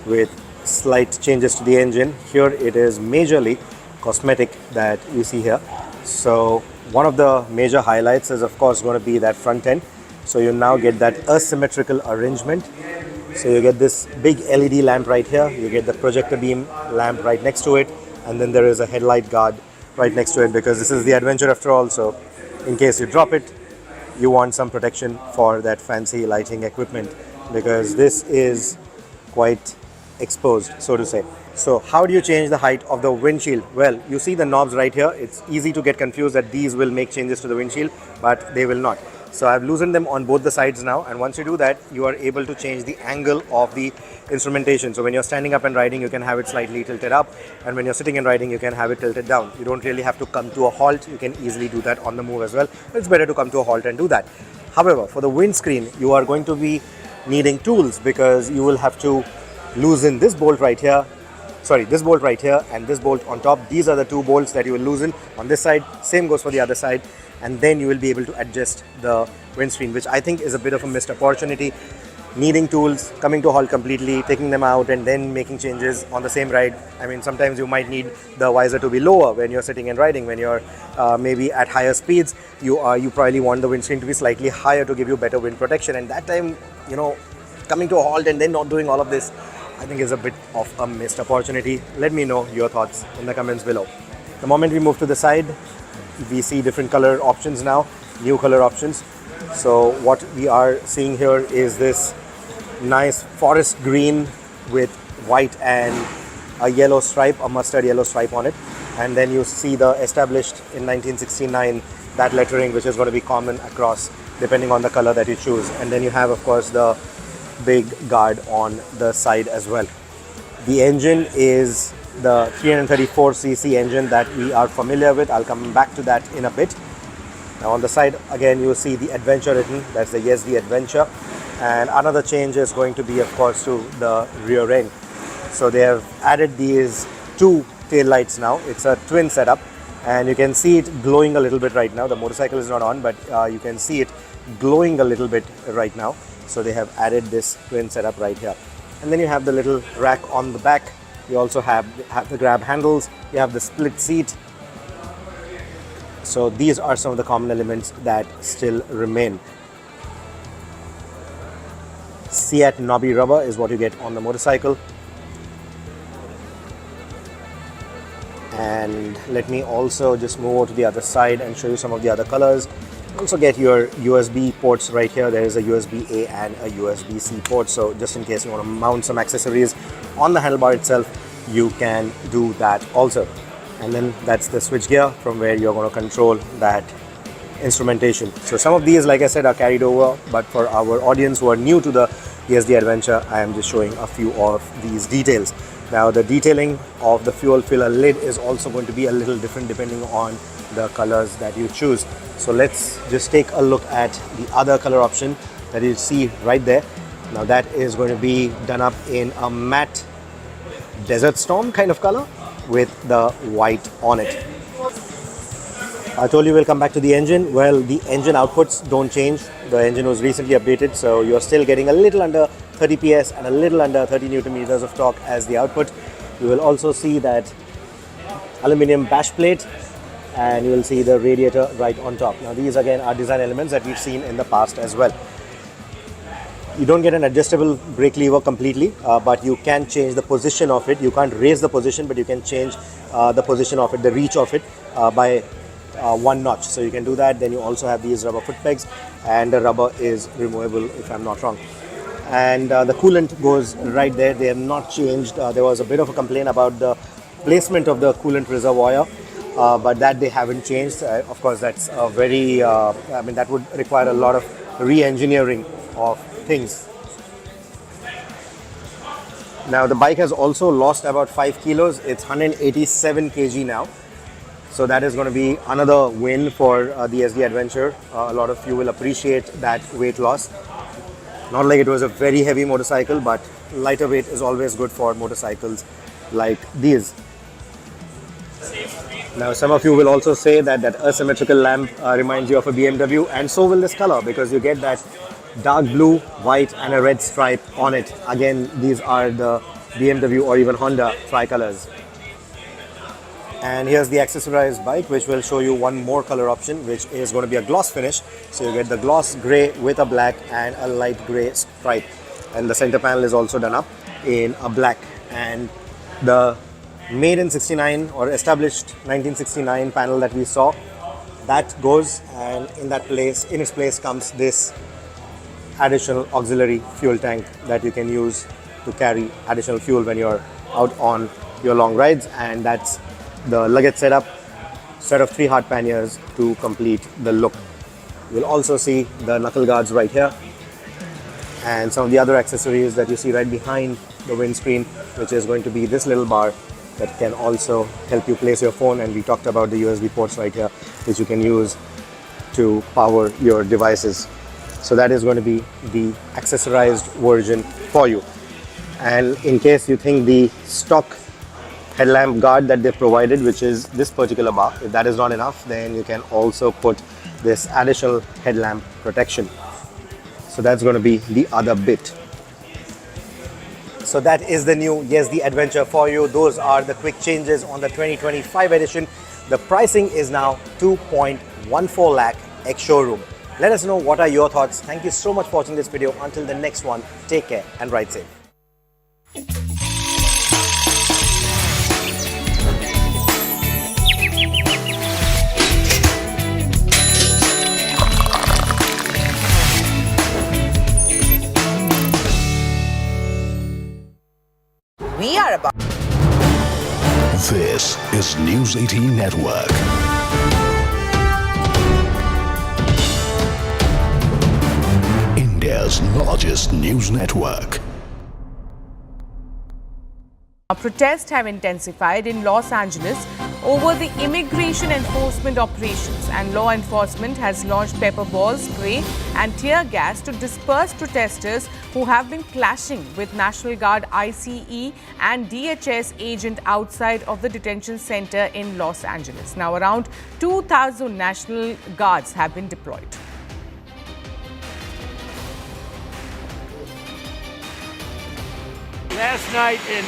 with slight changes to the engine. Here it is majorly cosmetic that you see here. So one of the major highlights is of course going to be that front end. So you now get that asymmetrical arrangement. So you get this big LED lamp right here, you get the projector beam lamp right next to it, and then there is a headlight guard right next to it, because this is the Adventure after all. So in case you drop it, you want some protection for that fancy lighting equipment, because this is quite exposed, so to say. So how do you change the height of the windshield? Well, you see the knobs right here. It's easy to get confused that these will make changes to the windshield, but they will not. So I've loosened them on both the sides now, and once you do that, you are able to change the angle of the instrumentation. So when you're standing up and riding, you can have it slightly tilted up, and when you're sitting and riding, you can have it tilted down. You don't really have to come to a halt. You can easily do that on the move as well. It's better to come to a halt and do that. However, for the windscreen, you are going to be needing tools, because you will have to loosen this bolt right here, this bolt right here, and this bolt on top. These are the two bolts that you will loosen on this side. Same goes for the other side. And then you will be able to adjust the windscreen, which I think is a bit of a missed opportunity. needing tools, coming to a halt completely, taking them out and then making changes on the same ride. I mean, sometimes you might need the visor to be lower when you're sitting and riding. When you're maybe at higher speeds, you probably want the windscreen to be slightly higher to give you better wind protection. And that time, you know, coming to a halt and then not doing all of this, I think is a bit of a missed opportunity. Let me know your thoughts in the comments below. The moment we move to the side, we see different color options now, new color options. So what we are seeing here is this nice forest green with white and a yellow stripe, a mustard yellow stripe on it. And then you see the established in 1969, that lettering, which is going to be common across depending on the color that you choose. And then you have, of course, the big guard on the side as well. The engine is the 334cc engine that we are familiar with. I'll come back to that in a bit. Now on the side again you will see the Adventure written, that's the Yezdi Adventure. And another change is going to be, of course, to the rear end. So they have added these two tail lights now. It's a twin setup and you can see it glowing a little bit right now. The motorcycle is not on, but you can see it glowing a little bit right now. So they have added this twin setup right here. And then you have the little rack on the back. You also have the grab handles. You have the split seat. So these are some of the common elements that still remain. Seat knobby rubber is what you get on the motorcycle. And let me also just move over to the other side and show you some of the other colors. You also get your USB ports right here. There is a USB-A and a USB-C port. So just in case you want to mount some accessories on the handlebar itself, you can do that also. And then that's the switch gear from where you're going to control that instrumentation. So some of these, like I said, are carried over, but for our audience who are new to the Yezdi Adventure, I am just showing a few of these details. Now the detailing of the fuel filler lid is also going to be a little different depending on the colors that you choose. So let's just take a look at the other color option that you see right there. Now that is going to be done up in a matte desert storm kind of color with the white on it. I told you we'll come back to the engine. Well, the engine outputs don't change. The engine was recently updated, so you're still getting a little under 30 PS and a little under 30 Newton meters of torque as the output. You will also see that aluminum bash plate and you will see the radiator right on top. Now these again are design elements that we've seen in the past as well. You don't get an adjustable brake lever completely, but you can change the position of it. You can't raise the position, but you can change the position of it, the reach of it by one notch. So you can do that. Then you also have these rubber foot pegs and the rubber is removable if I'm not wrong. And the coolant goes right there. They have not changed. There was a bit of a complaint about the placement of the coolant reservoir, but that they haven't changed. Of course, that's a very, I mean, that would require a lot of re-engineering of things. Now the bike has also lost about 5 kilos. It's 187 kg now. So that is going to be another win for the Yezdi Adventure. A lot of you will appreciate that weight loss. Not like it was a very heavy motorcycle, but lighter weight is always good for motorcycles like these. Now some of you will also say that that asymmetrical lamp reminds you of a BMW, and so will this color, because you get that dark blue, white and a red stripe on it. Again, these are the BMW or even Honda tricolors. And here's the accessorized bike, which will show you one more color option, which is going to be a gloss finish. So you get the gloss grey with a black and a light grey stripe. And the center panel is also done up in a black. And the made in 69 or established 1969 panel that we saw, that goes, and in that place, in its place comes this additional auxiliary fuel tank that you can use to carry additional fuel when you're out on your long rides. And that's the luggage setup, set of 3 hard panniers to complete the look. You'll also see the knuckle guards right here and some of the other accessories that you see right behind the windscreen, which is going to be this little bar that can also help you place your phone. And we talked about the USB ports right here, which you can use to power your devices. So that is going to be the accessorized version for you. And in case you think the stock headlamp guard that they provided, which is this particular bar, if that is not enough, then you can also put this additional headlamp protection. So that's going to be the other bit. So that is the new Yezdi Adventure for you. Those are the quick changes on the 2025 edition. The pricing is now 2.14 lakh ex-showroom. Let us know what are your thoughts. Thank you so much for watching this video. Until the next one, take care and ride safe. We are about. This is News 18 Network. India's largest news network. Protests have intensified in Los Angeles over the immigration enforcement operations, and law enforcement has launched pepper balls, spray and tear gas to disperse protesters who have been clashing with National Guard ICE and DHS agent outside of the detention center in Los Angeles. Now around 2,000 National Guards have been deployed. Last night in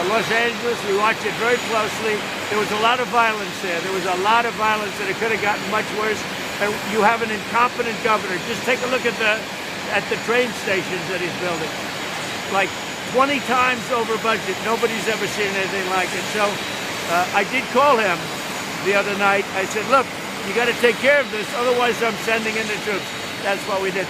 Los Angeles, we watched it very closely. There was a lot of violence there. There was a lot of violence, and it could have gotten much worse. And you have an incompetent governor. Just take a look at the train stations that he's building. Like 20 times over budget. Nobody's ever seen anything like it. So I did call him the other night. I said, look, you got to take care of this. Otherwise, I'm sending in the troops. That's what we did.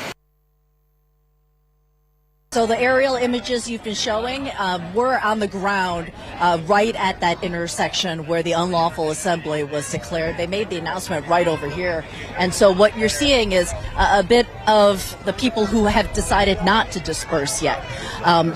So the aerial images you've been showing, we're on the ground right at that intersection where the unlawful assembly was declared. They made the announcement right over here. And so what you're seeing is a bit of the people who have decided not to disperse yet.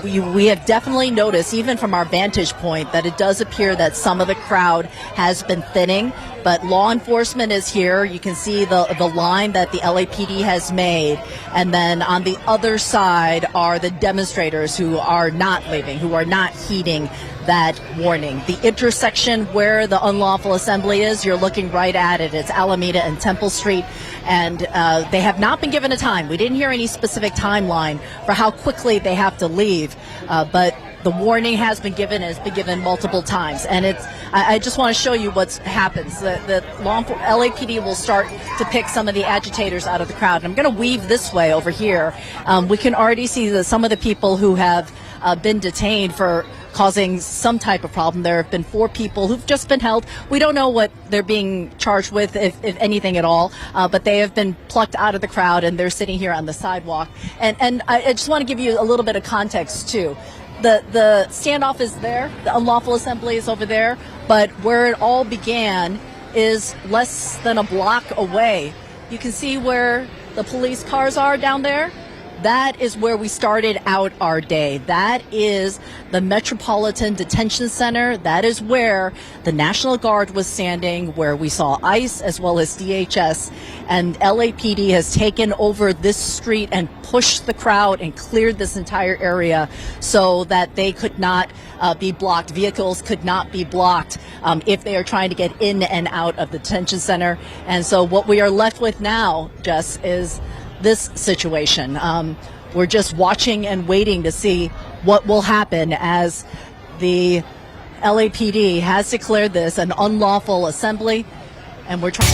We have definitely noticed, even from our vantage point, that it does appear that some of the crowd has been thinning. But law enforcement is here. You can see the line that the LAPD has made. And then on the other side are the demonstrators who are not leaving, who are not heeding that warning. The intersection where the unlawful assembly is, you're looking right at it. It's Alameda and Temple Street. And they have not been given a time. We didn't hear any specific timeline for how quickly they have to leave. But the warning has been given, and it's been given multiple times. And I just want to show you what happens. The LAPD will start to pick some of the agitators out of the crowd. And I'm going to weave this way over here. We can already see that some of the people who have been detained for causing some type of problem. There have been 4 people who've just been held. We don't know what they're being charged with, if anything at all, but they have been plucked out of the crowd, and they're sitting here on the sidewalk. And I just want to give you a little bit of context, too. The standoff is there, the unlawful assembly is over there, but where it all began is less than a block away. You can see where the police cars are down there. That is where we started out our day. That is the Metropolitan Detention Center. That is where the National Guard was standing, where we saw ICE as well as DHS. And LAPD has taken over this street and pushed the crowd and cleared this entire area so that they could not be blocked. Vehicles could not be blocked if they are trying to get in and out of the detention center. And so what we are left with now, Jess, is this situation. We're just watching and waiting to see what will happen as the LAPD has declared this an unlawful assembly, and we're trying.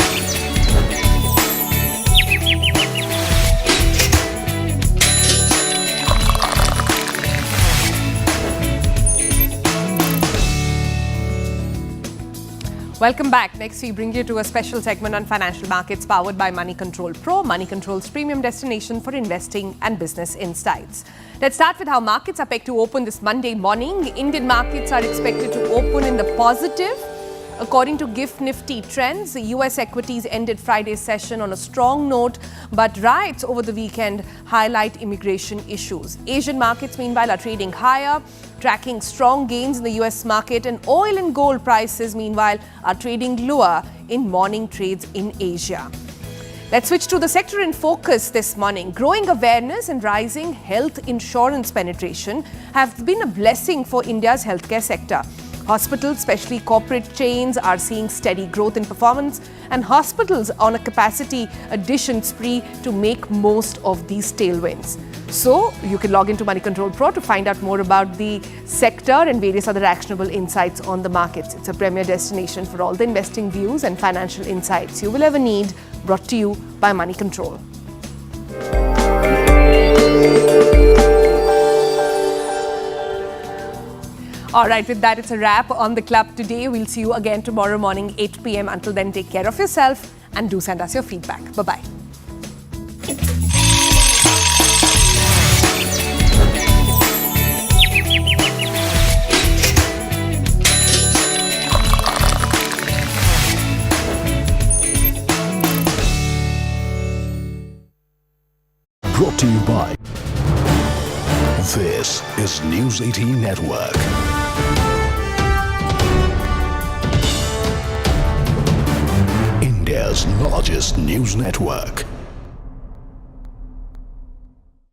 Welcome back. Next, we bring you to a special segment on financial markets powered by Money Control Pro, Money Control's premium destination for investing and business insights. Let's start with how markets are pegged to open this Monday morning. Indian markets are expected to open in the positive. According to GIFT Nifty trends, the US equities ended Friday's session on a strong note, but riots over the weekend highlight immigration issues. Asian markets, meanwhile, are trading higher, tracking strong gains in the US market, and oil and gold prices, meanwhile, are trading lower in morning trades in Asia. Let's switch to the sector in focus this morning. Growing awareness and rising health insurance penetration have been a blessing for India's healthcare sector. Hospitals, especially corporate chains, are seeing steady growth in performance, and hospitals on a capacity addition spree to make most of these tailwinds. So you can log into Money Control Pro to find out more about the sector and various other actionable insights on the markets. It's a premier destination for all the investing views and financial insights you will ever need, brought to you by Money Control. All right, with that, it's a wrap on the club today. We'll see you again tomorrow morning, 8 p.m. Until then, take care of yourself and do send us your feedback. Bye-bye. Brought to you by. This is News 18 Network. India's largest news network.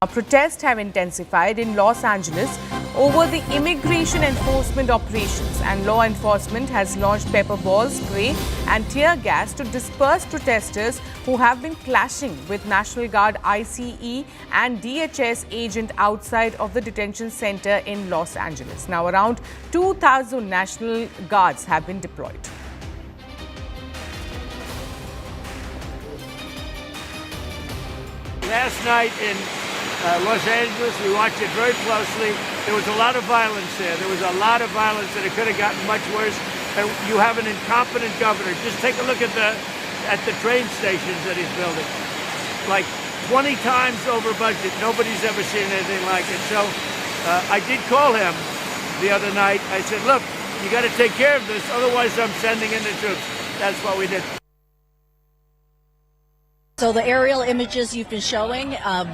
Protests have intensified in Los Angeles over the immigration enforcement operations, and law enforcement has launched pepper balls, spray and tear gas to disperse protesters who have been clashing with National Guard ICE and DHS agent outside of the detention center in Los Angeles. Now around 2,000 National Guards have been deployed. Last night in Los Angeles, we watched it very closely. There was a lot of violence there. There was a lot of violence, and it could have gotten much worse. And you have an incompetent governor. Just take a look at the train stations that he's building. Like 20 times over budget. Nobody's ever seen anything like it. So I did call him the other night. I said, look, you got to take care of this. Otherwise, I'm sending in the troops. That's what we did. So the aerial images you've been showing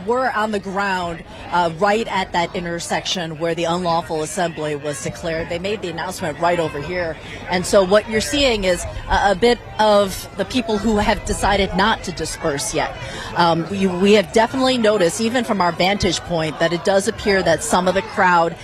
were on the ground right at that intersection where the unlawful assembly was declared. They made the announcement right over here. And so what you're seeing is a bit of the people who have decided not to disperse yet. We have definitely noticed, even from our vantage point, that it does appear that some of the crowd